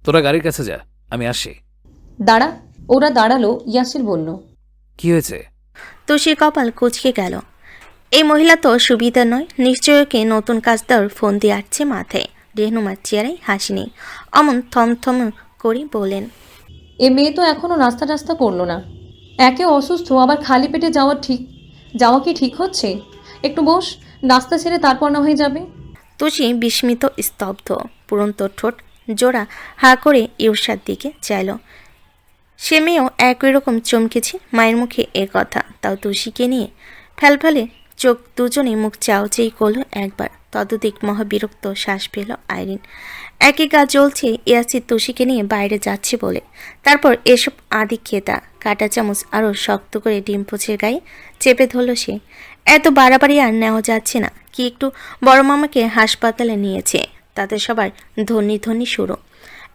তোরা গাড়ির কাছে যা, আমি আসি। দাঁড়া। ওরা দাঁড়ালো। ইয়াসির বলল, কি হয়েছে? তুষির কপাল কুঁচকে গেল। এই মহিলা তো সুবিধা নয়, নিশ্চয় ওকে নতুন কাজ দেওয়ার ফোন দিয়ে আসছে মাথায়। রেহনুমার চেয়ারে হাসি নেই। অমন থমথম করে বলেন, এ মেয়ে তো এখনো নাস্তা টাস্তা করলো না। একে অসুস্থ, আবার খালি পেটে যাওয়া কি ঠিক হচ্ছে? একটু বস, নাস্তা সেরে তারপর না হয়ে যাবে। তুষি বিস্মিত স্তব্ধ, পুরন্ত ঠোঁট জোড়া হা করে ইউসার দিকে চাইল। সে মেয়েও একই রকম চমকেছে মায়ের মুখে এ কথা, তাও তুষিকে নিয়ে। ফেলফেলে চোখ দুজনে মুখ চাওচেই করল একবার, ততোধিক মহাবিরক্ত শ্বাস পেল আইরিন। একই কাজ চলছে, ইয়াসির তুষিকে নিয়ে বাইরে যাচ্ছে বলে। তারপর এসব আদিক্ষেতা কাটা চামচ আরও শক্ত করে ডিম পোচের গায়ে চেপে ধরল সে। এত বাড়াবাড়ি আর নেওয়া যাচ্ছে না। কি একটু বড় মামাকে হাসপাতালে নিয়েছে, তাতে সবার ধনী ধনী শুরু।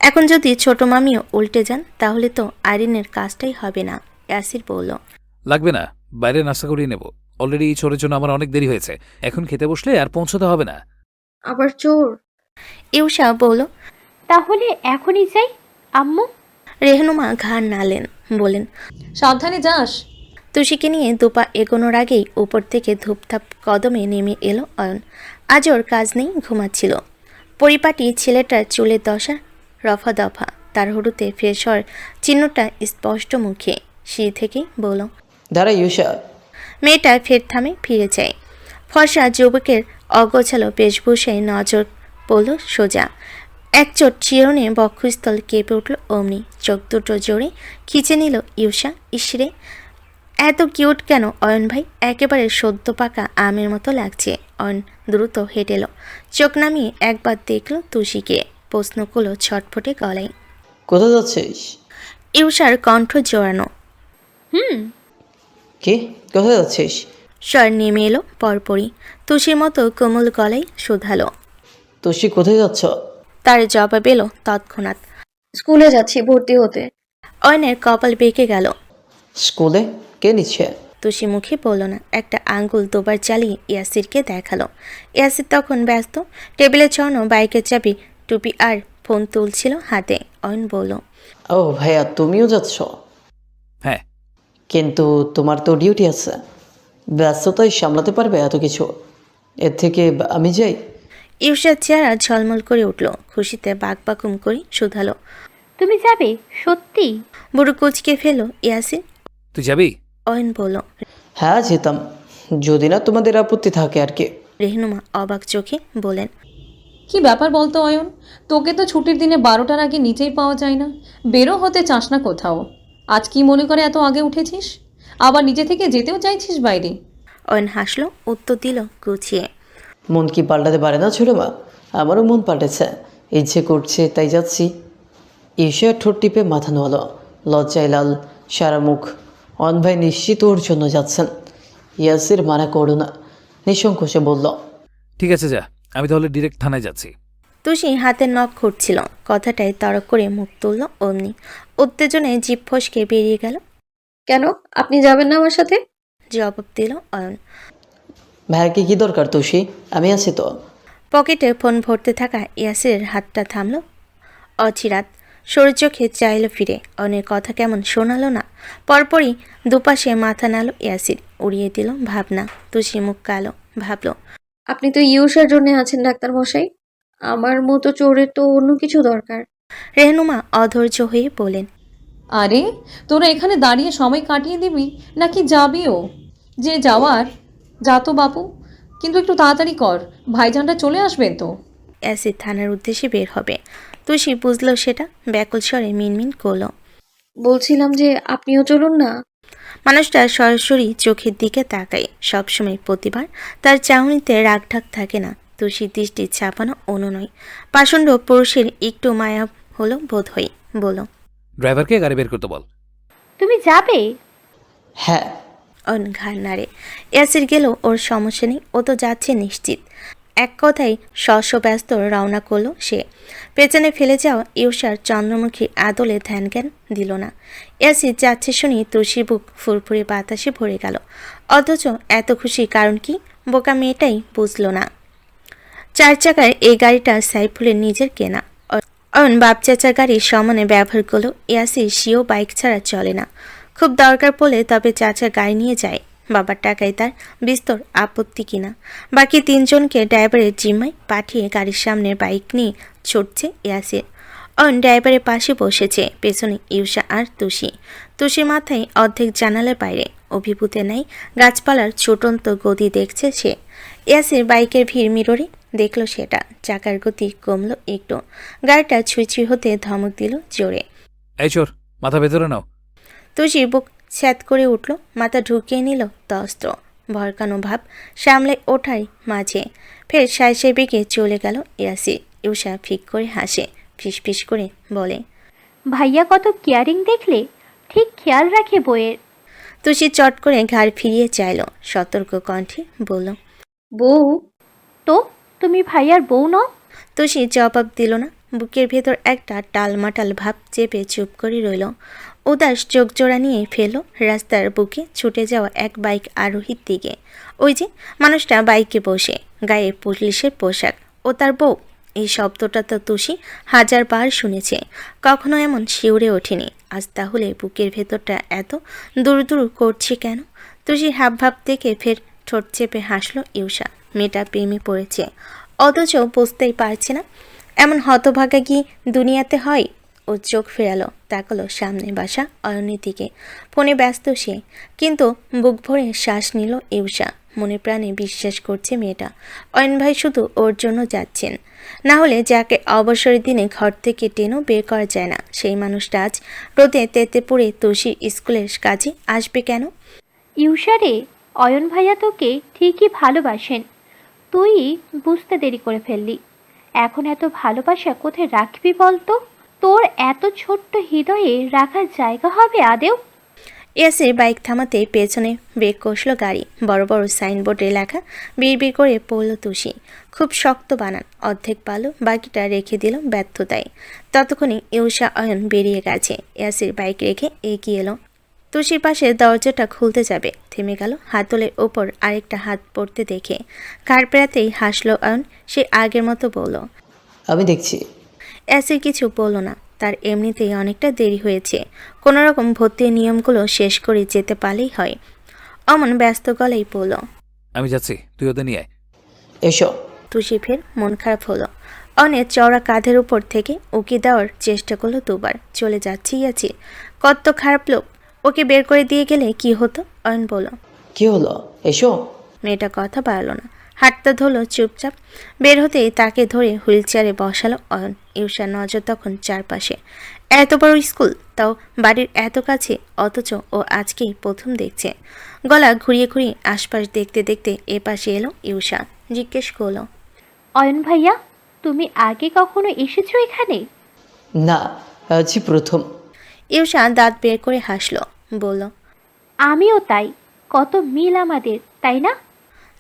এখন যদি ছোট মামিও উল্টে যান তাহলে তো আইরিনের কাজটাই হবে না। ইয়াসির বলল, লাগবে না, বাইরে নাস্তা করিয়ে নেব। অলরেডি এই চোরের জন্য আমার অনেক দেরি হয়েছে। এখন খেতে বসলে আর পৌঁছতে হবে না। আবার চোর? ইউসা বলল। তাহলে এখনই যাই আম্মু। রেহনুমা ঘাড় নাড়লেন, বলেন, সাবধানে যাস। তুষিকে নিয়ে দুপা এগোনোর আগেই উপর থেকে ধূপধাপ কদমে নেমে এলো অয়ন। আজ ওর কাজ নেই, ঘুমাচ্ছিল। পরিপাটি ছেলেটার চুলের দশা রফা দফা, তার হরুতে ফ্রেশ হওয়ার চিহ্নটা স্পষ্ট মুখে। সিঁড়ি থেকেই বলল, দাঁড়া ইউসা। মেয়েটা ফের থামে, ফিরে যায়। ফর্সা যুবকের অগোছালো বেশভূষায় নজর পড়ল সোজা। এক চোট চিরণে বক্ষস্থল কেঁপে উঠল অমনি। চোখ দুটো জোরে খিচে নিল ইউসা। ইসরে, এত কিউট কেন অয়ন ভাই? একেবারে সদ্য পাকা আমের মতো লাগছে। অয়ন দ্রুত হেঁটে এলো, চোখ নামিয়ে একবার দেখল তুষিকে, প্রশ্ন করল ছটফটে গলায়। কোথায় যাচ্ছিস? ইউসার কণ্ঠ জোরানো। কি, কোথায় যাচ্ছিস? স্বর নেমে এলো পরপরই। তুষির মতো কোমল গলায় শোধালো। তুষি কোথায় যাচ্ছ? তার জবাব এলো তৎক্ষণাৎ। স্কুলে যাচ্ছি ভর্তি হতে। অয়নের কপাল বেঁকে গেল। স্কুলে? কে নিচ্ছে? তুষি মুখে বলল না, একটা আঙ্গুল দুবার চালিয়ে ইয়াসিরকে দেখালো। ইয়াসির তখন ব্যস্ত, টেবিলে ছড়ানো বাইকের চাবি, টুপি আর ফোন তুলছিল হাতে। অয়ন বলল, ও ভাইয়া, তুমিও যাচ্ছ? হ্যাঁ। কিন্তু তোমার তো ডিউটি আছে, ব্যস্ততায় সামলাতে পারবে এত কিছু? এর থেকে আমি যাই। ইউসার চেহারা ঝলমল করে উঠল, খুশিতে বাকবাকুম করে শুধালো। তুমি যাবে সত্যি? বুড়ো কুচকে ফেলো ইয়াসির। তুই যাবি? অয়ন বলল। হ্যাঁ যেতাম, যদি না তোমাদের আপত্তি থাকে আর কি। রেহনুমা অবাক চোখে বলেন, কি ব্যাপার বলতো অয়ন? তোকে তো ছুটির দিনে 12টার আগে নিচেই পাওয়া যায় না, বেরো হতে চাস না কোথাও। আজ কি মনে করে এত আগে উঠেছিস? আবার নিজে থেকে যেতেও চাইছিস বাইরে? অয়ন হাসলো, উত্তর দিল গুছিয়ে। মন কি পাল্টাতে পারে না ছোটো মা? আমারও মন পাল্টেছে, ইচ্ছে করছে তাই যাচ্ছি। ঈশা ঠোঁট টিপে মাথা নোয়ালো, লজ্জায় লাল সারা মুখ। অন ভাই নিশ্চিত ওর জন্য যাচ্ছেন। ইয়াসির মানা করো না, নিঃসংকোচে বলল। ঠিক আছে যা, আমি তাহলে ডিরেক্ট থানায় যাচ্ছি। তুষি হাতের নখ খুঁটছিল, কথাটাই তড়ক করে মুখ তুলল অমনি। উত্তেজনায় জিভ ফসকে বেরিয়ে গেল। কেন আপনি যাবেন না আমার সাথে? জবাব দিল অয়ন। ভাইয়াকে কি দরকার তুষি, আমি আছি তো। পকেটে ফোন ভরতে থাকা ইয়াসিরের হাতটা থামল অচিরাত। সরে চোখে চাইল ফিরে, অনেক কথা কেমন শোনালো না। পরপরই দুপাশে মাথা নাড়ল ইয়াসির, উড়িয়ে দিল ভাবনা। তুষি মুখ কালো, ভাবল, আপনি তো ইউসার জন্য আছেন ডাক্তার মশাই, আমার মতো চোরের তো অন্য কিছু দরকার। রেহনুমা অধৈর্য হয়ে বলেন, আরে, তোরা এখানে দাঁড়িয়ে সময় কাটিয়ে দিবি নাকি যাবিও? যে যাওয়ার যা তো বাপু, কিন্তু একটু তাড়াতাড়ি কর, ভাইজানরা চলে আসবেন তো। ইয়াসির থানার উদ্দেশ্যে বের হবে। তুষি বুঝল সেটা, ব্যাকুল স্বরে মিনমিন করল, বলছিলাম যে আপনিও চলুন না। মানুষটা সরাসরি চোখের দিকে তাকায়, সবসময় প্রতিবার তার চাহনিতে রাগঢাক থাকে না। তুষির দৃষ্টি ছাপানো অনুনয়, পাষণ্ড পুরুষের একটু মায়া হলো বোধ হয়। বলো, ড্রাইভারকে গাড়ি বের করতে বল। তুমি যাবে? হ্যাঁ। অন ঘাড় নাড়ে। ইয়াসির গেল, ওর সমস্যা নেই, ও তো যাচ্ছে নিশ্চিত। এক কথায় ব্যস্ত রওনা করলো সে। পেছনে ফেলে যাওয়া ইউসার চন্দ্রমুখী আদলে ধ্যান জ্ঞান দিল না। ইয়াসির যাচ্ছে শুনি তুষির বুক ফুরফুরে বাতাসে ভরে গেল। অথচ এত খুশি কারণ কি, বোকা মেয়েটাই বুঝল না। 4 চাকার এই গাড়িটা সাইফুলের নিজের কেনা। অয়ন বাপ চাচার গাড়ির সমানে ব্যবহার করলো। ইয়াসির সেও বাইক ছাড়া চলে না, খুব দরকার পড়লে তবে চাচার গাড়ি নিয়ে যায়। বাবার টাকায় তার বিস্তর আপত্তি কিনা। বাকি তিনজনকে ড্রাইভারের জিম্মায় পাঠিয়ে গাড়ির সামনের বাইক নিয়ে ছুটছে ইয়াসির। অয়ন ড্রাইভারের পাশে বসেছে, পেছনে ইউষা আর তুষি। তুষির মাথায় অর্ধেক জানালার বাইরে অভিভূতে নেই গাছপালার ছোটন্ত গদি দেখছে সে। ইয়াসির বাইকের ভিড় মিররে দেখলো সেটা, চাকার গতি কমলো একটু। গাড়িটা ছুঁই হতে ধমক দিল জোরে। এই চোর, মাথা ভেতরে নাও। তুষি বুক ছ্যাদ করে উঠল, মাথা ঢুকিয়ে নিল তস্ত্র। ভরকানো ভাব সামলে ওঠাই মাঝে ফের সাইসে বেগে চলে গেল ইয়াসির। ইউষা ফিক করে হাসে, ফিসফিস করে বলে, ভাইয়া কত কেয়ারিং দেখলে, ঠিক খেয়াল রাখে বইয়ের। তুষি চট করে ঘাড় ফিরিয়ে চাইল, সতর্ক কণ্ঠে বলল, বউ, তো তুমি ভাইয়ার বউ নও? তুষি জবাব দিল না। বুকের ভেতর একটা টালমাটাল ভাব চেপে চুপ করে রইল। উদাস চোখ জোড়া নিয়ে ফেলো রাস্তার বুকে ছুটে যাওয়া এক বাইক আরোহীর দিকে। ওই যে মানুষটা বাইকে বসে, গায়ে পুলিশের পোশাক, ও তার বউ। এই শব্দটা তো তুষি 1000 বার শুনেছে, কখনো এমন শিউরে ওঠেনি। আজ তাহলে বুকের ভেতরটা এত দূর দূর করছে কেন? তুষির হাবভাব দেখে ফের ঠোঁট চেপে হাসল ইউষা। মেয়েটা প্রেমে পড়েছে, অথচ বুঝতেই পারছে না। এমন হতভাগা কি দুনিয়াতে হয়? ও চোখ ফেরালো, তাকালো সামনে বাসা অয়নের দিকে। ফোনে ব্যস্ত সে, কিন্তু বুক ভরে শ্বাস নিল ইউষা। মনে প্রাণে বিশ্বাস করছে মেয়েটা অয়ন ভাই শুধু ওর জন্য যাচ্ছেন। না হলে যাকে অবসরের দিনে ঘর থেকে টেনেও বের করা যায় না, সেই মানুষটা আজ রোদে তেতে পুড়ে তুষি স্কুলের কাজে আসবে কেন? ইউসারে, অয়ন ভাইয়া তোকে ঠিকই ভালোবাসেন, তুই বুঝতে দেরি করে ফেললি। এখন এত ভালোবাসা কোথায় রাখবি বলতো? তোর এত ছোট্ট হৃদয়ে রাখার জায়গা হবে আদেও? ইয়াসির বাইক থামাতে পেছনে ব্রেক কষল গাড়ি। বড় বড় সাইনবোর্ডে লেখা বিড়বিড় করে পড়ল তুষি। খুব শক্ত বানান, অর্ধেক পালো, বাকিটা রেখে দিল ব্যর্থতায়। ততক্ষণে ইউষা অয়ন বেরিয়ে গেছে। ইয়াসির বাইক রেখে এগিয়ে এলো। তুষির পাশে দরজাটা খুলতে যাবে, থেমে গেল হাতলের ওপর আরেকটা হাত পড়তে দেখে। ঘাড় পেরাতেই হাসলো অয়ন। সে আগের মতো বলল, আমি দেখছি। ইয়াসির কিছু বলল না, তার এমনিতেই অনেকটা দেরি হয়েছে। কোনো রকম ভর্তির নিয়মগুলো শেষ করে যেতে পারলেই হয়। অমন ব্যস্ত গলেই বলল, আমি যাচ্ছি, তুই ওদের নিয়ে আয়। এসো। তুষি ফের মন খারাপ হলো। অনেক চওড়া কাঁধের উপর থেকে উকি দেওয়ার চেষ্টা করলো দুবার। চলে যাচ্ছি আছি, কত খারাপ লোক। ওকে বের করে দিয়ে গেলে কি হতো? অয়ন বলল। কি হলো? এসো। মেয়েটা কথা বাড়ল না, হাঁটতে ধরল চুপচাপ। বের হতেই তাকে ধরে হুইল চেয়ারে বসালো অয়ন। ইউষার নজর তখন চারপাশে। এত বড় স্কুল, তাও বাড়ির এত কাছে, অথচ ও আজকেই প্রথম দেখছে। গলা ঘুরিয়ে ঘুরিয়ে আশপাশ দেখতে দেখতে এপাশে এলো ইউষা। জিজ্ঞেস করলো, অয়ন ভাইয়া, তুমি আগে কখনো এসেছো এখানে? না, আজই প্রথম। ইউষা দাঁত বের করে হাসলো, বলল, আমিও তাই। কত মিল আমাদের, তাই না?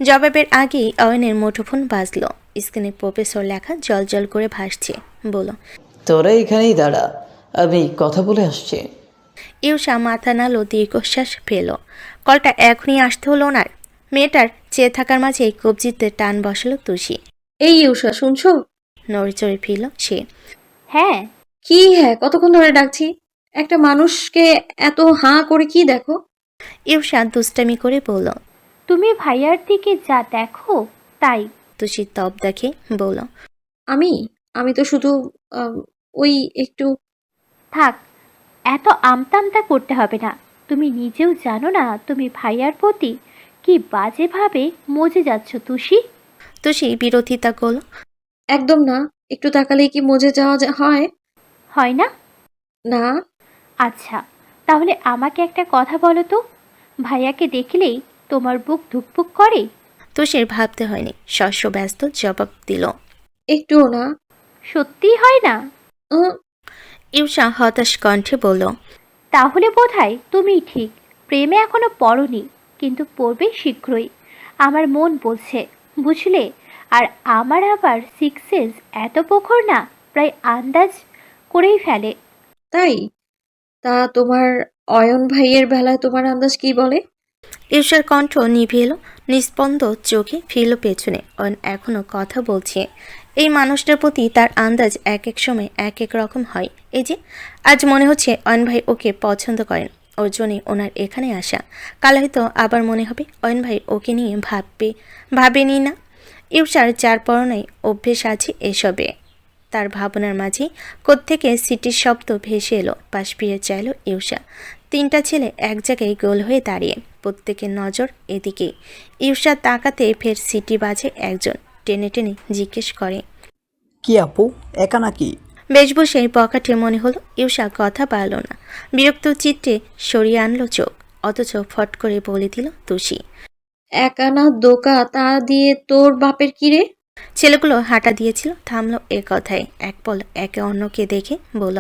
জবাবের আগেই অয়নের মুঠোফোন বাজলো। স্ক্রিনে প্রফেসর লেখা জল করে ভাসছে। বলল, তোরা এখানেই দাঁড়া, আমি কথা বলে আসছি। ইউষা মাথা নাড়ল, দীর্ঘশ্বাস ফেল। কলটা এখনই আসতে হলো ওনার। মেয়েটার চেয়ে থাকার মাঝেই কবজিতে টান বসালো তুষি। এই ইউষা, শুনছো? নড়ে চড়ে ফিরল সে। হ্যাঁ। কি হ্যাঁ, কতক্ষণ ধরে ডাকছি? একটা মানুষকে এত হাঁ করে কি দেখো? ইউষা দুষ্টামি করে বলল। তুমি ভাইয়ার দিকে যা দেখো তাই। তুষি তপ দেখে বলল, আমি আমি তো শুধু ওই একটু। থাক, এত আমতা করতে হবে না। তুমি নিজেও জানো না তুমি ভাইয়ার প্রতি কি বাজেভাবে মজে যাচ্ছ তুষি। তুষি বিরোধিতা করল। একদম না, একটু তাকালেই কি মজে যাওয়া হয়? হয় না? না। আচ্ছা, তাহলে আমাকে একটা কথা বলো তো, ভাইয়াকে দেখলেই তোমার বুক ধুকপুক করে? তুষির ভাবতে হয়নি, শস্য ব্যস্ত জবাব দিল, একটুও না। সত্যিই হয় না? উম, ইউষা হতাশ কণ্ঠে বলল, তাহলে বোধহয় তুমি ঠিক প্রেমে এখনো পড়নি, কিন্তু পড়বে শীঘ্রই। আমার মন বলছে, বুঝলে। আর আমার আবার সিক্স সেন্স এত প্রখর না, প্রায় আন্দাজ করেই ফেলে। তাই? তা তোমার অয়ন ভাইয়ের বেলায় তোমার আন্দাজ কি বলে? ইউষার কণ্ঠ নিভে এলো, নিস্পন্দ চোখে ফিরল পেছনে। অয়ন এখনো কথা বলছে। এই মানুষটার প্রতি তার আন্দাজ এক এক সময় এক এক রকম হয়। এই যে আজ মনে হচ্ছে অয়ন ভাই ওকে পছন্দ করেন, ওর জন্যে ওনার এখানে আসা। কাল হয়তো আবার মনে হবে অয়ন ভাই ওকে নিয়ে ভাবেনি না। ইউসার যার পরনাই অভ্যেস আছে এসবে। তার ভাবনার মাঝে কোত্থেকে সিটির শব্দ ভেসে এলো। পাশ ফিরে চাইল ইউসা। 3টা ছেলে এক জায়গায় গোল হয়ে দাঁড়িয়ে, প্রত্যেকের নজর এদিকে। ইউসা তাকাতে ফের সিটি বাজে একজন। টেনে টেনে জিজ্ঞেস করে, কি আপু, একা নাকি? বেশবসেই পকেটে মনে হলো ইউসা কথা পারল না। বিরক্ত চিত্তে সরিয়ে আনলো চোখ, অথচ ফট করে বলে দিল তুষি। একা না দোকা, তা দিয়ে তোর বাপের কি রে? ছেলেগুলো হাঁটা দিয়েছিল, থামলো এ কথায়। এক পল একে অন্যকে দেখে বলল,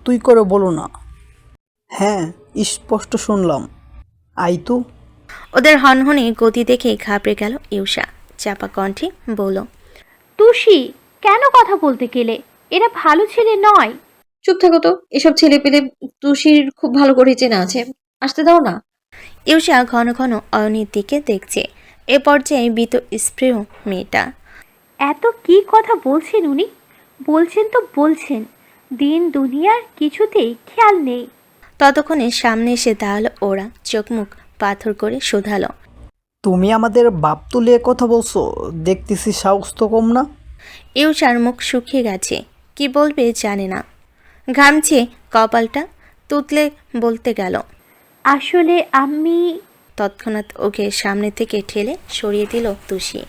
তুই করে বলো না। হ্যাঁ, স্পষ্ট শুনলাম। আই তো। ওদের হনহনে গতি দেখে ঘাবড়ে গেল ইউসা। চাপা কণ্ঠে বলল, তুষি, কেন কথা বলতে গেলে? এরা ভালো ছেলে নয়। চুপ থাকো তো, এসব ছেলে পেলে তুষির খুব ভালো করে চেনা আছে, আসতে দাও না। ইউসা ঘন ঘন অয়নের দিকে দেখছে। এ পর্যায়ে বিত স্প্রেহ মেয়েটা। এত কি কথা বলছেন উনি? বলছেন তো বলছেন, দিন দুনিয়ার কিছুতেই খেয়াল নেই। ততক্ষণে সামনে এসে দাঁড়ালো ওরা, চোখ মুখ পাথর করে শোধালো, তুমি আমাদের বাপ তুলে কথা বলছো? দেখতেছি সাহস তো কম না। ইউসার মুখ শুকিয়ে গেছে, কি বলবে জানে না। ঘামছে কপালটা, তুতলে বলতে গেল, আসলে আমি... তৎক্ষণাৎ ওকে সামনে থেকে ঠেলে সরিয়ে দিল তুষি।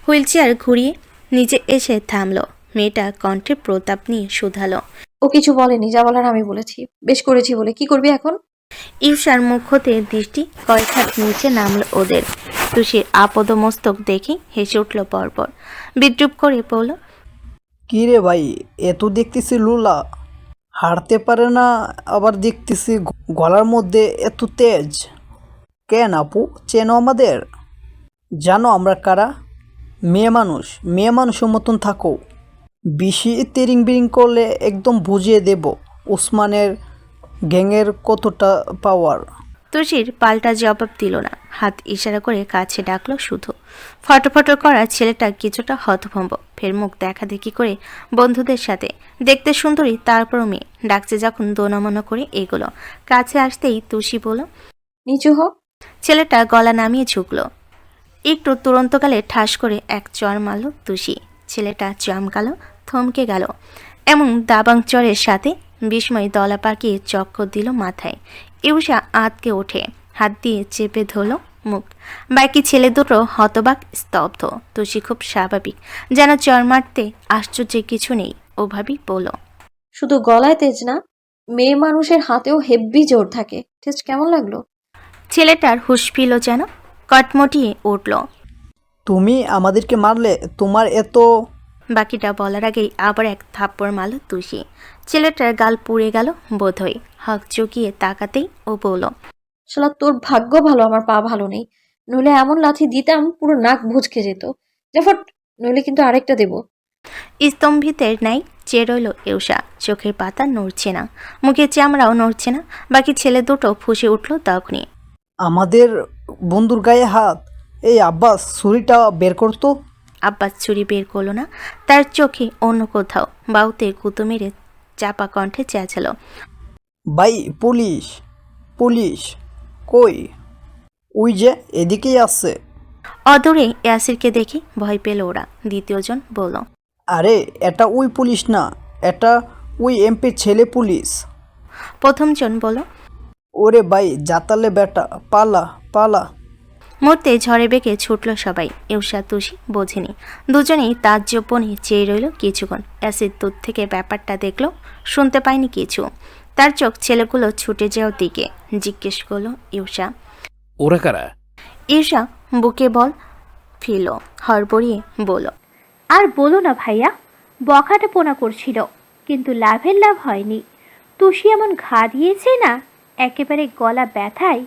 হুইলচেয়ার ঘুরিয়ে নিজে এসে থামলো। মেয়েটা কণ্ঠে প্রতাপ নিয়ে শুধালো, ও কিছু বলেনি, যা বলার আমি বলেছি, বেশ করেছি বলে। কি করবি এখন? ইউসার মুখ হতে দৃষ্টি কয়েক হাত নিচে নামলো ওদের। তুষির আপদ মস্তক দেখে হেসে উঠল পরপর, বিদ্রুপ করে বলল, কি রে ভাই, এত দেখতেছি লুলা, হারতে পারে না, আবার দেখতেছি গলার মধ্যে এত তেজ। কেন আপু, চেনো আমাদের? জানো আমরা কারা? মেয়ে মানুষের মতন থাকো। বেশি তেরিং বিরিং করলে একদম বুঝিয়ে দেব ওসমানের গ্যাংয়ের কতটা পাওয়ার। তুষির পাল্টা জবাব দিল না, হাত ইশারা করে কাছে ডাকলো শুধু। ফটোফটো করা ছেলেটা কিছুটা হতভম্ব, ফের মুখ দেখা দেখি করে বন্ধুদের সাথে। দেখতে সুন্দরী, তারপরও মেয়ে, ডাকছে যখন দোনামনা করে এগুলো। কাছে আসতেই তুষি বলল, নিচু হ। ছেলেটা গলা নামিয়ে ঝুঁকলো। একটু তুরন্তকালে ঠাস করে এক চর মারল তুষি। ছেলেটা চমকালো, থমকে গেল। এমন দাবাং চরের সাথে বিস্ময় দলা পাকিয়ে চক্কর দিল মাথায়। ইউসা আঁতকে ওঠে, হাত দিয়ে চেপে ধরল মুখ। বাকি ছেলে দুটো হতবাক, স্তব্ধ। তুষি খুব স্বাভাবিক, যেন চর মারতে আশ্চর্যের কিছু নেই। ওভাবেই বলল, শুধু গলায় তেজ না, মেয়ে মানুষের হাতেও হেব্বি জোর থাকে। টেস্ট কেমন লাগলো? ছেলেটার হুঁশ ফিল যেন, কটমটিয়ে উঠল। তুমি আমাদেরকে মারলে? তোমার এত... বাকিটা বলার আগেই আবার এক থাপ্পড় মারল তুষি। ছেলেটার গাল পুড়ে গেল বোধহয়। হক চুকিয়ে তাকাতেই ও বলল, শালা তোর ভাগ্য ভালো আমার পা ভালো নেই, নইলে এমন লাথি দিতাম পুরো নাক ভুঁজকে যেত। জাফট, নইলে কিন্তু আরেকটা দেব। স্তম্ভিতের নাই চেয়ে রইল ইউসা। চোখের পাতা নড়ছে না, মুখের চামড়াও নড়ছে না। বাকি ছেলে দুটো ফুঁসে উঠল তখনই। আমাদের বন্ধুর গায়ে হাত! এই আব্বাস, ছুরিটা বের করতো। আব্বাস ছুরি বের করলো না, তার চোখে অন্য কোথাও। বাউতে গুঁতো মেরে চাপা কণ্ঠে চেঁচালো, ভাই, পুলিশ! পুলিশ কই? ওই যে এদিকেই আসছে। অদূরে ইয়াসিরকে দেখে ভয় পেল ওরা। দ্বিতীয়জন বলল, আরে এটা ওই পুলিশ না, এটা ওই এমপির ছেলে পুলিশ। প্রথমজন বলল, ওরে ভাই, জাতালে বেটা, পালা পালা। মুহূর্তে ঝড়ে বেগে ছুটল সবাই। ইউসা তুষি বোঝেনি। দুজনেই তাজ্জবনে চেয়ে রইল কিছুক্ষণ। অ্যাসিড দূর থেকে ব্যাপারটা দেখল, শুনতে পায়নি কিছু। তার চোখ ছেলেগুলো ছুটে যাওয়ার দিকে। জিজ্ঞেস করলো ইউসা। ওরা কারা? ইউসা বুকে বল ফিরল, হড়বড়িয়ে বলল, আর বলো না ভাইয়া, বখাটে পোনা করছিল, কিন্তু লাভের লাভ হয়নি। তুষি এমন ঘা দিয়েছে না, একেবারে গলা ব্যথায়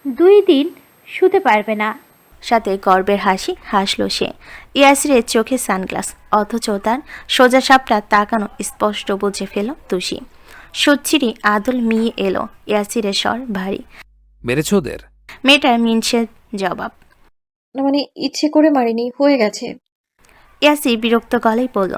2 দিন শুতে পারবে না। সাথে গর্বের হাসি হাসল সে। ইয়াসিরের চোখে সানগ্লাস, অথচ তার সোজা সাপটা তাকানো স্পষ্ট বুঝে ফেল তুষি। সুচ্ছিরি আদল মিয়ে এলো। ইয়াসিরের স্বর ভারী। মেরেছ ওদের? মেয়েটার মিনসে জবাব। না মানে, ইচ্ছে করে মারিনি, হয়ে গেছে। ইয়াসি বিরক্ত গলায় বলল,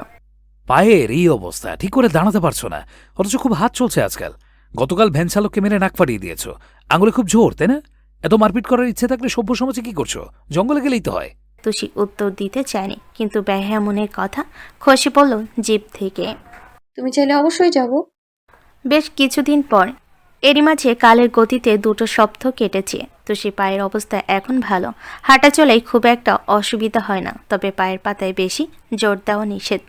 পায়ের এই অবস্থা, ঠিক করে দাঁড়াতে পারছো না, অথচ খুব হাত চলছে আজকাল। গতকাল ভ্যান চালককে মেরে নাক ফাটিয়ে দিয়েছো, আঙুলে খুব জোর, তাই না? এত মারপিট করার ইচ্ছে থাকলে সভ্য সমাজে কি করছো? জঙ্গলে গেলেই তো হয়। তুষি উত্তর দিতে চায়নি, কিন্তু বেহায়া মনের কথা খসে পড়ল জিভ থেকে। তুমি চাইলে অবশ্যই যাব। বেশ কিছুদিন পর এরই মাঝে কালের গতিতে দুটো সপ্তাহ কেটেছে। তুষি পায়ের অবস্থা এখন ভালো, হাঁটা চলাই খুব একটা অসুবিধা হয় না, তবে পায়ের পাতায় বেশি জোর দেওয়া নিষেধ।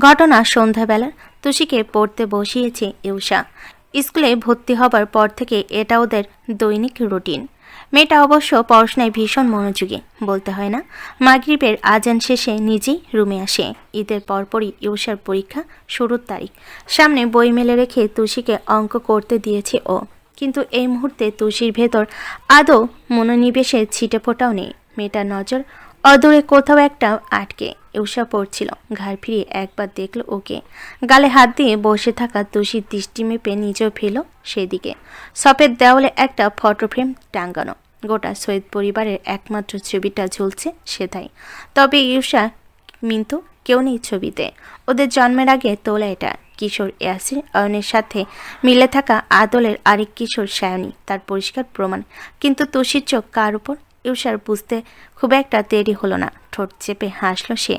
ঘটনা সন্ধ্যাবেলার। তুষিকে পড়তে বসিয়েছে ইউষা। স্কুলে ভর্তি হবার পর থেকে এটা ওদের দৈনিক রুটিন। মেয়েটা অবশ্য পড়াশোনায় ভীষণ মনোযোগী, বলতে হয় না। মাগরিবের আজান শেষে নিজেই রুমে আসে। ঈদের পরপরই ইউষার পরীক্ষা শুরুর তারিখ। সামনে বই মেলে রেখে তুষিকে অঙ্ক করতে দিয়েছে ও, কিন্তু এই মুহূর্তে তুষির ভেতর আদৌ মনোনিবেশে ছিটে ফোটাও নেই। মেয়েটার নজর অদূরে কোথাও একটা আটকে। ইউষা পড়ছিল, ঘাড় ফিরিয়ে একবার দেখল ওকে। গালে হাত দিয়ে বসে থাকা তুষির দৃষ্টি মেপে নিজেও ফেল সেদিকে। সফেদ দেওয়ালে একটা ফটো ফ্রেম টাঙ্গানো, গোটা সৈয়দ পরিবারের একমাত্র ছবিটা ঝুলছে সেটাই। তবে ইউষা মিন্তু কেউ নেই ছবিতে। ওদের জন্মের আগে তোলা এটা। কিশোর ইয়াসির অয়নের সাথে মিলে থাকা আদলের আরেক কিশোর সায়নী তার পরিষ্কার প্রমাণ। কিন্তু তুষির চোখ কার উপর? ইউষার বুঝতে খুব একটা দেরি হলো না। ঠোঁট চেপে হাসল সে।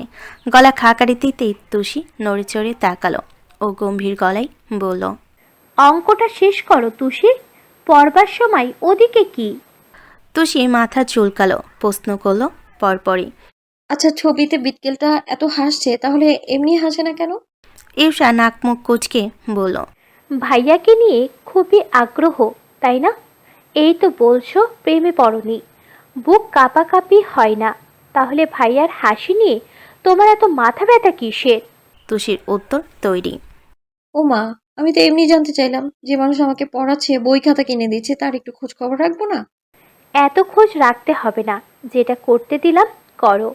গলা খাকারি দিতেই তুষি নড়ে চড়ে তাকালো। ও গম্ভীর গলায় বলল, অঙ্কটা শেষ করো তুষি, পড়বার সময় ওদিকে কি? তুষি মাথা চুলকালো, প্রশ্ন করলো পরপরই। আচ্ছা, ছবিতে বিটকেলটা এত হাসছে, তাহলে এমনি হাসে না কেন? ইউষা নাক মুখ কুচকে বলল, ভাইয়াকে নিয়ে খুবই আগ্রহ, তাই না? এই তো বলছো প্রেমে পড়নি, বুক কাঁপাকাঁপি হয় না, তাহলে ভাইয়ার হাসি নিয়ে তোমার এত মাথা ব্যথা কিসের? তুষির উত্তর তৈরি। ও মা, আমি তো এমনি জানতে চাইলাম, যে মানুষ আমাকে পড়াচ্ছে, বই খাতা কিনে দিচ্ছে, তার একটু খোঁজ খবর রাখবো না? এত খোঁজ রাখতে হবে না, যেটা করতে দিলাম করো।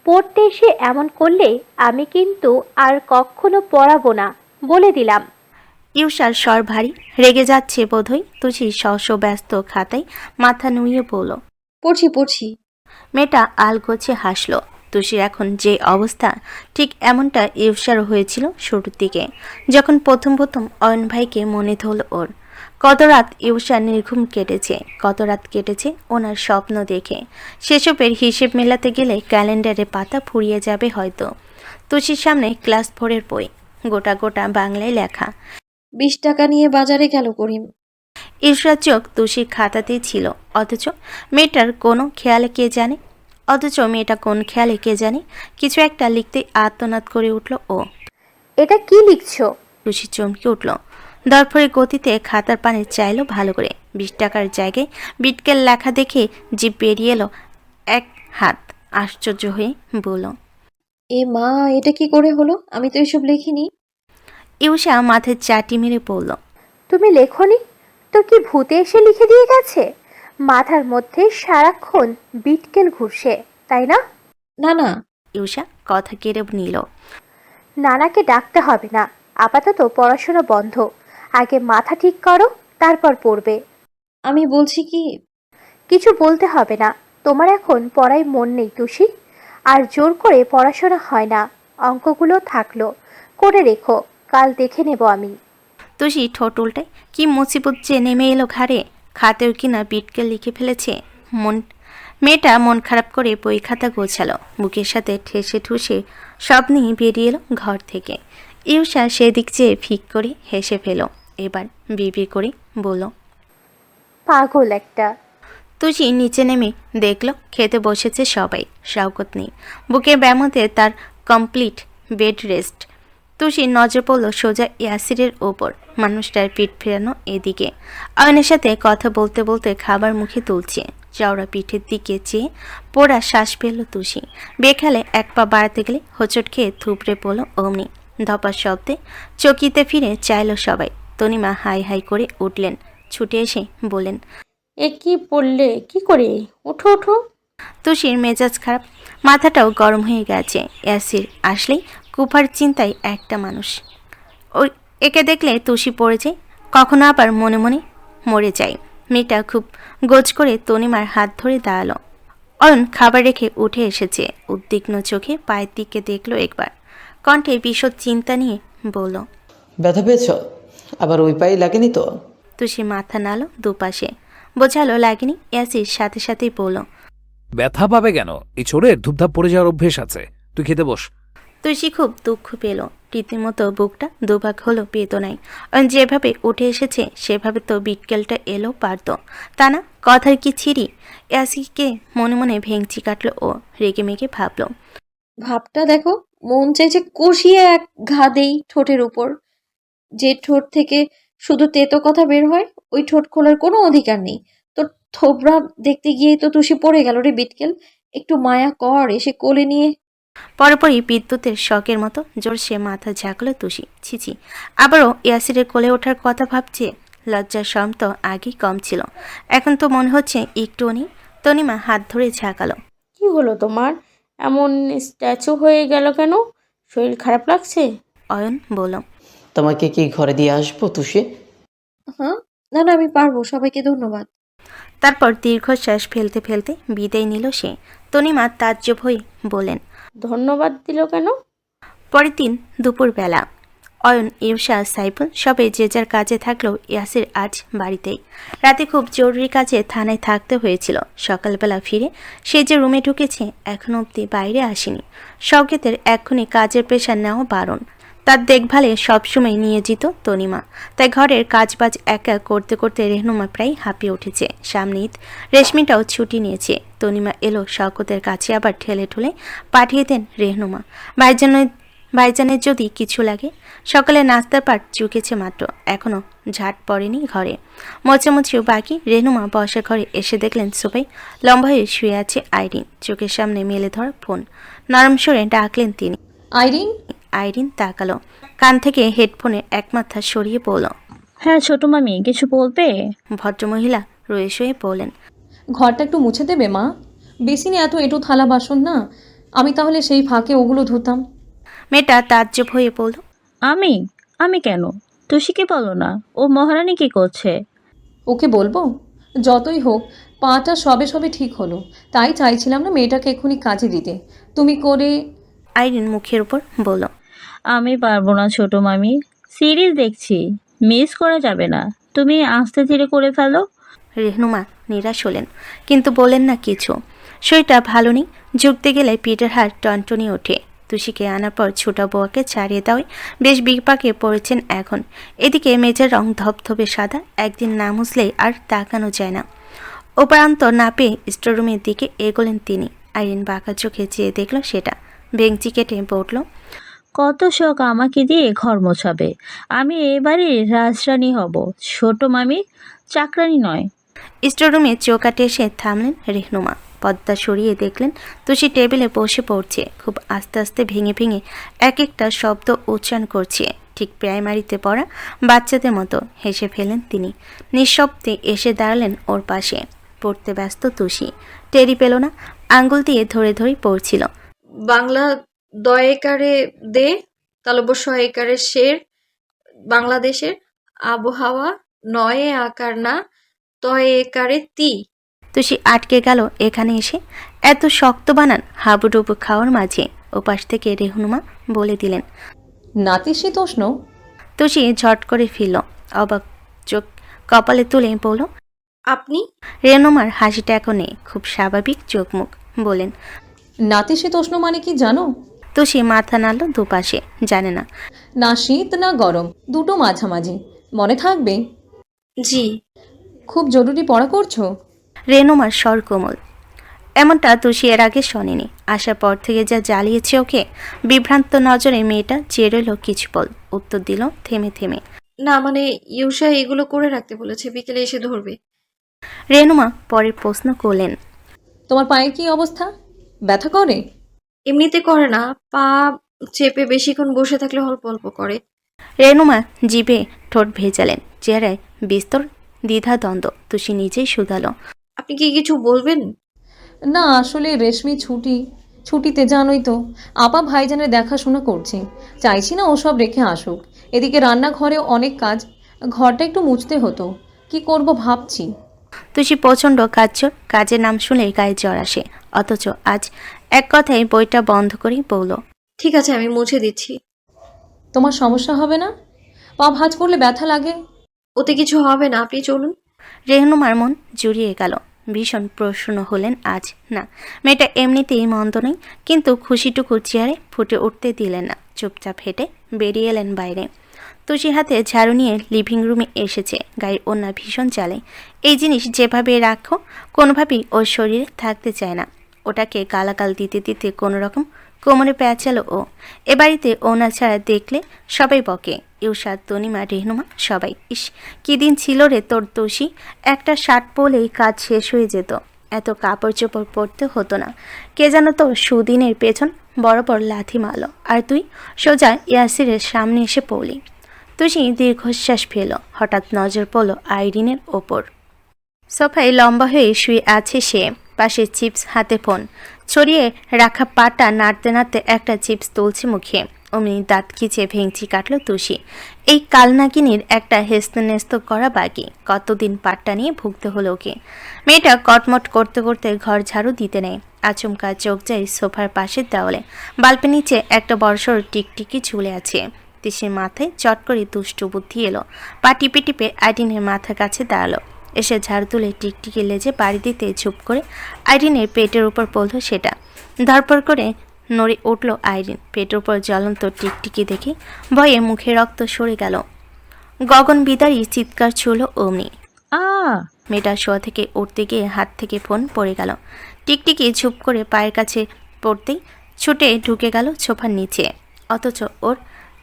পড়তে এসে এমন করলে আমি কিন্তু আর কখনো পড়াবো না, বলে দিলাম। ইউষার স্বর ভারী, রেগে যাচ্ছে বোধহয়। তুষি শশ ব্যস্ত খাতায় মাথা নুইয়ে বলল। পড়ছি পড়ছি। মেয়েটা আলগোছে হাসল। তুষির এখন যে অবস্থা, ঠিক এমনটা ইউষারও হয়েছিল শুরুর দিকে, যখন প্রথম প্রথম অয়ন ভাইকে মনে ধরল ওর। কত রাত ইউষা নির্ঘুম কেটেছে, কত রাত কেটেছে ওনার স্বপ্ন দেখে। সেসবের হিসেব মেলাতে গেলে ক্যালেন্ডারে পাতা ফুরিয়ে যাবে হয়তো। তুষির সামনে ক্লাস 4-এর বই, গোটা গোটা বাংলায় লেখা। 20 টাকা নিয়ে বাজারে গেল করিম। ইউষার চোখ তুষির খাতাতেই ছিল, অথচ মেয়েটার কোনো খেয়ালে কে জানে। কিছু একটা লিখতে আর্তনাদ করে উঠল ও। এটা কি লিখছো? তুষি চমকে উঠল। দরফরে গতিতে খাতার পানে চাইল ভালো করে। 20 টাকার জায়গায় বিটকেল লেখা দেখে জিভ বেরিয়ে এলো এক হাত। আশ্চর্য হয়ে বলল, এ মা, এটা কি করে হলো? আমি তো এসব লিখিনি। ইউষা মাথায় চাটি মেরে পড়ল। তুমি লেখনি তো কি ভূতে এসে লিখে দিয়ে গেছে? মাথার মধ্যে সারাক্ষণ বিটকেল ঘুরছে, তাই না? না না, ইউষা কথা কেড়ে নিল। নানাকে ডাকতে হবে না, আপাতত পড়াশোনা বন্ধ। আগে মাথা ঠিক করো, তারপর পড়বে। আমি বলছি কি, কিছু বলতে হবে না, তোমার এখন পড়ায় মন নেই তুষি। আর জোর করে পড়াশোনা হয় না। অঙ্কগুলো থাকলো, করে রেখো, কাল দেখে নেব আমি। তুষি ঠোঁট উল্টায়। কি মুসিবত যে নেমে এলো ঘাড়ে। খাতেও কিনা বিটকেল লিখে ফেলেছে। মেয়েটা মন খারাপ করে বই খাতা গোছালো, বুকের সাথে ঠেসে ঠুসে সব নিয়ে বেরিয়ে এলো ঘর থেকে। ইউষা সেদিক চেয়ে ফিক করে হেসে ফেল। এবার বিড়বিড় করে বলল, পাগল একটা। তুষি নিচে নেমে দেখলো খেতে বসেছে সবাই। শওকত নেই, বুকের ব্যামোতে তার কমপ্লিট বেড রেস্ট। তুষির নজর পড়ল সোজা ইয়াসিরের ওপর। মানুষটার পিঠ ফেরানো এদিকে, অয়নের সাথে কথা বলতে বলতে খাবার মুখে তুলছে। চওড়া পিঠের দিকে চেয়ে পোড়া শ্বাস পেল তুষি। বেখালে এক পা বাড়াতে গেলে হোঁচট খেয়ে থুপড়ে পড়ল অমনি। ধপার শব্দে চকিতে ফিরে চাইল সবাই। তনিমা হাই হাই করে উঠলেন, ছুটে এসে বললেন, এ কি পড়লে কি করে? ওঠো ওঠো। তুষির মেজাজ খারাপ, মাথাটাও গরম হয়ে গেছে। ইয়াসির আসলেই কুফার চিন্তায় একটা মানুষ। ওই একে দেখলে তুষি পড়ে যায়, কখনো আবার মনে মনে মরে যায়। মেয়েটা খুব গোজ করে তনিমার হাত ধরে দাঁড়ালো। অয়ন খাবার রেখে উঠে এসেছে, উদ্বিগ্ন চোখে পায়ের দিকে দেখলো একবার, কণ্ঠে বিশদ চিন্তা নিয়ে বলল। ব্যথা পেয়েছ? আবার ওই পায়ে লাগেনি তো? তুষি মাথা নাড়ল দুপাশে, বোঝালো লাগেনি। ইয়াসির সাথে সাথেই বলল। ব্যথা পাবে কেন? এই ছোড়ের ধূপধাপ পড়ে যাওয়ার অভ্যেস আছে। তুই খেতে বস। তুষি খুব দুঃখ পেল, রীতিমতো বুকটা দুভাগ হলো বেদনায়। অয়ন যেভাবে উঠে এসেছে সেভাবে তো বিটকেলটা এলো পারত, তা না, কথার কি ছিরি। ইয়াসিরকে মনে মনে ভেঙচি কাটলো ও, রেগে মেগে ভাবল। ভাবটা দেখো, মন চাইছে কষিয়ে এক ঘা দেই ঠোঁটের উপর। যে ঠোঁট থেকে শুধু তেতো কথা বের হয়, ওই ঠোঁট খোলার কোনো অধিকার নেই। তোর থোবরা দেখতে গিয়েই তো তুষি পড়ে গেল রে বিটকেল। একটু মায়া কর, এসে কোলে নিয়ে। পরপরই বিদ্যুতের শকের মতো জোরসে মাথা ঝাঁকলো তুষি। ছিছি, আবারও ইয়াসিরের কোলে ওঠার কথা ভাবছে। লজ্জার শরম তো আগেই কম ছিল, এখন তো মনে হচ্ছে একটুও নেই। তনিমা হাত ধরে ঝাঁকালো। কি হলো তোমার? এমন স্ট্যাচু হয়ে গেল কেন? শরীর খারাপ লাগছে? অয়ন বলল। তোমাকে কি ঘরে দিয়ে আসবো তুষি? হ্যাঁ, না না, আমি পারবো। সবাইকে ধন্যবাদ। তারপর দীর্ঘশ্বাস ফেলতে ফেলতে বিদায় নিল সে। তনিমা তাজ্জব হয়ে বলেন। ধন্যবাদ দিল কেন? পরের দিন দুপুরবেলা অয়ন, ইরশা, সাইফুল সবে যে যার কাজে থাকলেও ইয়াসির আজ বাড়িতেই। রাতে খুব জরুরি কাজে থানায় থাকতে হয়েছিল। সকালবেলা ফিরে সে যে রুমে ঢুকেছে এখনো অবধি বাইরে আসেনি। শওকতের এক্ষুনি কাজের প্রেশার নেওয়া বারণ। তার দেখভালে সবসময় নিয়োজিত তনিমা, তাই ঘরের কাজবাজ একা করতে করতে রেহনুমা প্রায় হাঁপিয়ে উঠেছে। সামনে ঈদ, রেশমিটাও ছুটি নিয়েছে। তনিমা এলো শওকতের কাছে, আবার ঠেলে ঠুলে পাঠিয়ে দেন রেহনুমা। ভাইজানের যদি কিছু লাগে। সকালে নাস্তার পাট চুকেছে মাত্র, এখনো ঝাট পড়েনি ঘরে, মোচামুচিও বাকি। রেহনুমা বসা ঘরে এসে দেখলেন সোফায় লম্বা হয়ে শুয়ে আছে আইরিন, চোখের সামনে মেলে ধরা ফোন। নরম স্বরে ডাকলেন তিনি। আইরিন, আইরিন তাকালো, কান থেকে হেডফোনের এক মাথা সরিয়ে বলল। হ্যাঁ ছোট মামি, কিছু বলবে? ভদ্রমহিলা রয়ে শুয়ে বলেন। ঘরটা একটু মুছে দেবে মা? বেসিনে এত এঁটো থালা বাসন না, আমি তাহলে সেই ফাঁকে ওগুলো ধুতাম। মেয়েটা তাজ্জব হয়ে বলল। আমি আমি কেন? তুষিকে বলো না, ও মহারানী কি করছে? ওকে বলবো? যতই হোক, পাটা সবে সবে ঠিক হলো, তাই চাইছিলাম না মেয়েটাকে এক্ষুনি কাজে দিতে। তুমি করে। আইরিন মুখের উপর বলল। আমি পারবো না ছোট মামি, সিরিজ দেখছি, মিস করা যাবে না। তুমি আস্তে ধীরে করে ফেলো। রেহনুমা নিরাশ হলেন, কিন্তু বলেন না কিছু। শরীরটা ভালো নেই, ঝুঁকতে গেলে পিঠের হাড় টনটনি ওঠে। তুষিকে আনার পর ছোটা বউয়াকে ছাড়িয়ে দেওয়ায় বেশ বিপাকে পড়েছেন এখন। এদিকে মেঝের রং ধবধবে সাদা, একদিন না মুছলেই আর তাকানো যায় না। উপায়ন্ত না পেয়ে স্টোররুমের দিকে এগোলেন তিনি। আইরিন বাঁকা চোখে চেয়ে দেখল সেটা, বেঞ্চি কেটে বলল। কত শখ আমাকে দিয়ে ঘর মোছাবে, আমি এবারে রাজরানী হব, ছোট মামি চাকরানি নয়। স্টোররুমে চৌকাটে এসে থামলেন রেহনুমা। পর্দা সরিয়ে দেখলেন তুষি টেবিলে বসে পড়ছে, খুব আস্তে আস্তে ভেঙে ভেঙে এক একটা শব্দ উচ্চারণ করছে, ঠিক প্রাইমারিতে পড়া বাচ্চাদের মতো। হেসে ফেলেন তিনি, নিঃশব্দে এসে দাঁড়ালেন ওর পাশে। পড়তে ব্যস্ত তুষি টেরি পেল না, আঙ্গুল দিয়ে ধরে ধরে পড়ছিল। বাংলা দয়েকারে দে, তালব্য একারে শের, বাংলাদেশের আবহাওয়া নয়ে আকার না, তয়ে একারে তি। তুষি আটকে গেল এখানে এসে, এত শক্ত বানান হাবুডুবু খাওয়ার মাঝে। ওপাশ থেকে রেহনুমা বলে দিলেন। নাতিশীতোষ্ণ। তুষি ঝট করে ফিরল, অবাক চোখ কপালে তুলে বলল। আপনি? রেহনুমার হাসিটা এখন নেই, খুব স্বাভাবিক চোখ মুখ। বলেন। নাতিশীতোষ্ণ মানে কি জানো? তুষি মাথা নাড়ল দুপাশে, জানে না। না শীত না গরম, দুটো মাঝামাঝি। মনে থাকবে? জি। খুব জরুরি পড়া করছো? রেহনুমার স্বর কোমল, এমনটা তুষি এর আগে শোনেনি। আসার পর থেকে যা জ্বালিয়েছে ওকে। বিভ্রান্ত নজরে মেয়েটা চেয়ে রইল কিছু পল, উত্তর দিল থেমে থেমে। না মানে ইউষা এগুলো করে রাখতে বলেছে, বিকেলে এসে ধরবে। রেহনুমা পরের প্রশ্ন করলেন। তোমার পায়ের কি অবস্থা? ব্যথা করে? এমনিতে করে না, পা চেপে বেশিক্ষণ বসে থাকলে অল্প অল্প করে। রেহনুমা জিভে ঠোঁট ভেজালেন, চেহারায় বিস্তর দ্বিধাদ্বন্দ্ব। তুষি নিজেই শুধালো। আপনি কি কিছু বলবেন? না আসলে রেশমি ছুটিতে জানোই তো, আপা ভাইজানের দেখাশোনা করছি, চাইছি না ওসব রেখে আসুক। এদিকে রান্নাঘরেও অনেক কাজ, ঘরটা একটু মুছতে হতো, কি করব ভাবছি। তুষি প্রচণ্ড কাজচোর, কাজের নাম শুনে গায়ে জ্বর আসে। অথচ আজ এক কথায় বইটা বন্ধ করেই বলল, ঠিক আছে, আমি মুছে দিচ্ছি। তোমার সমস্যা হবে না? পা ভাঁজ করলে ব্যথা লাগে। ওতে কিছু হবে না, আপনি চলুন। রেহনুমার মন জুড়িয়ে গেল। ভীষণ প্রসন্ন হলেন আজ। না, মেয়েটা এমনিতেই মন্দ নয়, কিন্তু খুশিটুকু চেয়ারে ফুটে উঠতে দিলেন না। চুপচাপ হেঁটে বেরিয়ে এলেন বাইরে। তুষির হাতে ঝাড়ু নিয়ে লিভিং রুমে এসেছে। গায়ে ওড়না ভীষণ চালে। এই জিনিস যেভাবে রাখো কোনোভাবেই ওর শরীরে থাকতে চায় না। ওটাকে গালাগাল দিতে দিতে কোনো রকম কোমরে পেঁচালো ও। এ বাড়িতে ওনা ছাড়া দেখলে সবাই বকে। ইউসাদ, তনিমা, রেহনুমা সবাই। ইস, কী দিন ছিল রে তোর তুষি! একটা শার্ট পরলেই কাজ শেষ হয়ে যেত, এত কাপড় চোপড় পরতে হতো না। কে যেন তো সুদিনের পেছন বরাবর লাথি মারল, আর তুই সোজা ইয়াসিরের সামনে এসে পড়লি। তুষি দীর্ঘশ্বাস ফেল। হঠাৎ নজর পড়ল আইরিনের ওপর। সোফায় লম্বা হয়ে শুয়ে আছে সে। পাশে চিপস, হাতে ফোন, ছড়িয়ে রাখা পাটা নাড়তে নাড়তে একটা চিপস তুলছে মুখে। অমনি দাঁত খিচে ভেঙচি কাটল তুষি। এই কালনাকিনীর একটা হেস্তনেস্ত করা বাকি। কতদিন পাটটা নিয়ে ভুগতে হলো ওকে। মেয়েটা কটমট করতে করতে ঘর ঝাড়ু দিতে নেয়। আচমকা চোখ যায় সোফার পাশের দেওয়ালে। বাল্বের নিচে একটা বড়সড় টিকটিকি ঝুলে আছে। তিসির মাথায় চট করে দুষ্টু বুদ্ধি এলো। পা টিপে টিপে আইরিনের মাথার কাছে দাঁড়ালো। এসে ঝাড়ু তুলে টিকটিকি লেজে বাড়ি দিতে চুপ করে আইরিনের পেটের উপর পড়ল সেটা। ধরপড় করে নড়ে উঠল আইরিন। পেটের উপর জ্বলন্ত টিকটিকি দেখে ভয়ে মুখে রক্ত সরে গেল। গগন বিদারী চিৎকার ছুড়ল অমনি। আ মেয়েটা শোয়া থেকে উঠতে গিয়ে হাত থেকে ফোন পড়ে গেল। টিকটিকি চুপ করে পায়ের কাছে পড়তেই ছুটে ঢুকে গেল সোফার নিচে। অথচ ওর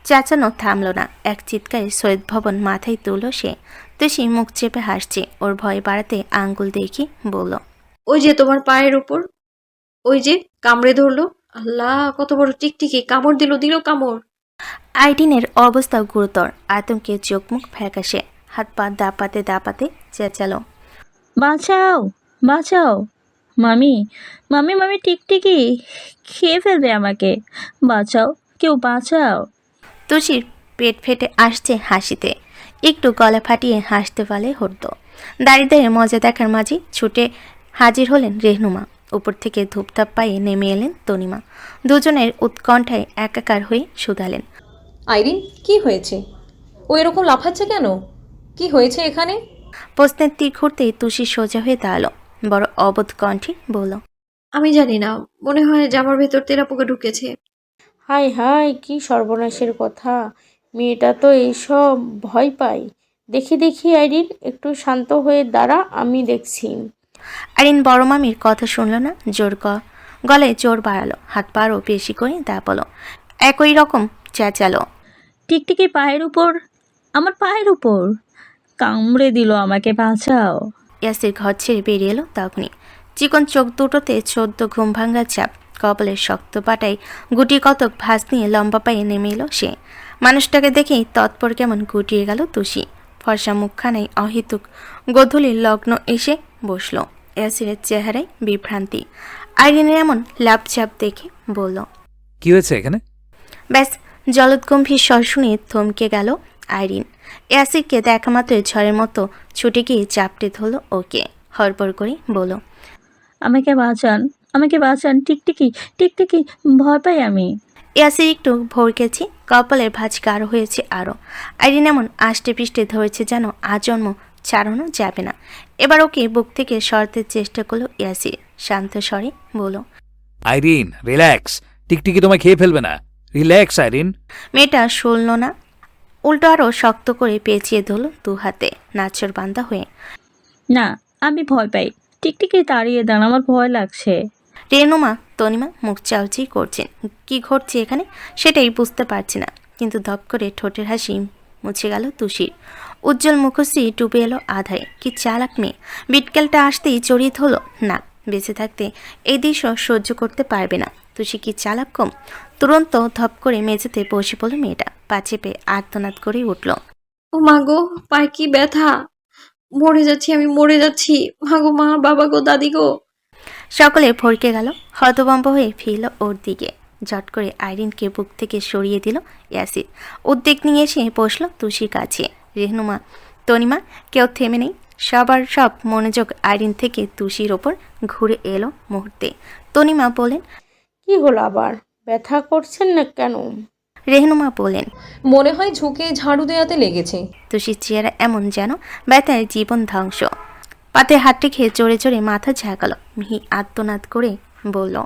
চেঁচানো থামল না। এক চিৎকারে সৈয়দ ভবন মাথায় তুলল সে। তুষি মুখ চেপে হাসছে। ওর ভয় বাড়াতে আঙ্গুল দেখি বলল, ওই যে তোমার পায়ের উপর, ওই যে কামড়ে ধরলো। আল্লাহ, কত বড় টিকটিকি! কামড় দিল কামড়। আইরিনের অবস্থা গুরুতর। আতঙ্কে চোখ মুখ ফ্যাকাশে। হাত পা দাপাতে দাপাতে চেঁচালো, বাঁচাও, বাঁচাও! মামি, মামি, মামি, টিকটিকি খেয়ে ফেলবে আমাকে! বাঁচাও, কেউ বাঁচাও! তুষির পেট ফেটে আসছে হাসিতে। একটু গলা ফাটিয়ে হাসতে পারলে হতো। দাঁড়িয়ে দাঁড়িয়ে মজা দেখার মাঝে ছুটে হাজির হলেন রেহনুমা। উপর থেকে ধূপধাপ পায়ে নেমে এলেন তনিমা। দুজনের উৎকণ্ঠায় একাকার হয়ে শুধালেন, আইরিন, কি হয়েছে? ও এরকম লাফাচ্ছে কেন? কি হয়েছে এখানে? প্রশ্নের তীর ঘুরতেই তুষি সোজা হয়ে দাঁড়ালো। বড় অবোধ কণ্ঠে বলল, আমি জানি না, মনে হয় জামার ভেতর তেলাপোকা ঢুকেছে। হায় হায়, কি সর্বনাশের কথা! মেয়েটা তো এইসব ভয় পায়। দেখি দেখি আইরিন, একটু শান্ত হয়ে দাঁড়া, আমি দেখছি। আইরিন বড় মামির কথা শুনল না। গলায় জোর বাড়ালো। হাত পারও বেশি করে দাপালো। একই রকম চেঁচালো, টিকটিকি পায়ের উপর, আমার পায়ের উপর কামড়ে দিল আমাকে! বাঁচাও! ইয়াসির ঘর ছেড়ে বেরিয়ে এলো তখনই। চিকন চোখ দুটোতে 14 ঘুম ভাঙ্গা চাপ। কপালের শক্ত পাটায় গুটি কতক ভাঁজ নিয়ে লম্বা পায়ে নেমে এলো সে। মানুষটাকে দেখেই তৎপর কেমন গুটিয়ে গেল তুষি। ফর্সা মুখখানায় অহেতুক গোধূলির লগ্ন এসে বসল। ইয়াসিরের চেহারায় বিভ্রান্তি। আইরিনের এমন লাভচাপ দেখে বলল, কি হয়েছে এখানে? ব্যাস, জলদগম্ভীর স্বর শুনে থমকে গেল আইরিন। ইয়াসিরকে দেখা মাত্রই ঝড়ের মতো ছুটে গিয়ে চাপটে ধরল ওকে। হড়বড় করে বলল, আমাকে বাঁচান, আমাকে বাঁচান! টিকটিকি, টিকটিকি, ভয় পাই আমি! ইয়াসির একটু ভরকেছে। কপালের ভাঁজ গাঢ় হয়েছে আরও। আইরিন এমন আষ্টে পৃষ্ঠে ধরেছে যেন আজন্ম ছাড়ানো যাবে না। এবার ওকে বুক থেকে সরাতে চেষ্টা করলো ইয়াসির। শান্ত স্বরে বলল, আইরিন, রিল্যাক্স। টিকটিকি তোমায় খেয়ে ফেলবে না। রিল্যাক্স আইরিন। মেয়েটা শুনল না। উল্টো আরও শক্ত করে পেঁচিয়ে ধরল দু হাতে, নাচর বান্দা হয়ে। না, আমি ভয় পাই। টিকটিকি তাড়িয়ে দেন, আমার ভয় লাগছে। রেনুমা, তনিমা মুখ চাউচি করছেন। কি ঘটছে এখানে সেটাই বুঝতে পারছে না। কিন্তু ধপ করে ঠোঁটের হাসি মুছে গেল তুষির। উজ্জ্বল মুখশ্রী ডুবে এলো আধারে। কি চালাক মেয়ে! বিটকেলটা আসতেই চড়িয়ে হলো না। বেঁচে থাকতে এই দৃশ্য সহ্য করতে পারবে না। তুষি কি চালাক কম? তুরন্ত ধপ করে মেঝেতে বসে পড়ল মেয়েটা। পা চেপে আর্তনাদ করেই উঠল, ও মা গো, পায়ে কি ব্যথা! মরে যাচ্ছি, আমি মরে যাচ্ছি। মা গো, মা, বাবা গো, দাদি গো! সকলে ভরকে গেল। হতভম্ব হয়ে ফিরল ওর দিকে। ঝট করে আইরিনকে বুক থেকে সরিয়ে দিল ইয়াসির। উদ্বেগ নিয়ে এসে বসল তুষির কাছে। রেহনুমা, তনিমা কেউ থেমে নেই। সবার সব মনোযোগ আইরিন থেকে তুষির ওপর ঘুরে এলো মুহূর্তে। তনিমা বলেন, কি হলো আবার? ব্যথা করছেন না কেন? রেহনুমা বলেন, মনে হয় ঝুঁকে ঝাড়ু দেওয়াতে লেগেছে। তুষির চেহারা এমন যেন ব্যথায় জীবন ধ্বংস। পাতে হাত রেখে জোরে জোরে মাথা ঝাঁকালো। মিহি আত্মনাদ করে বলল,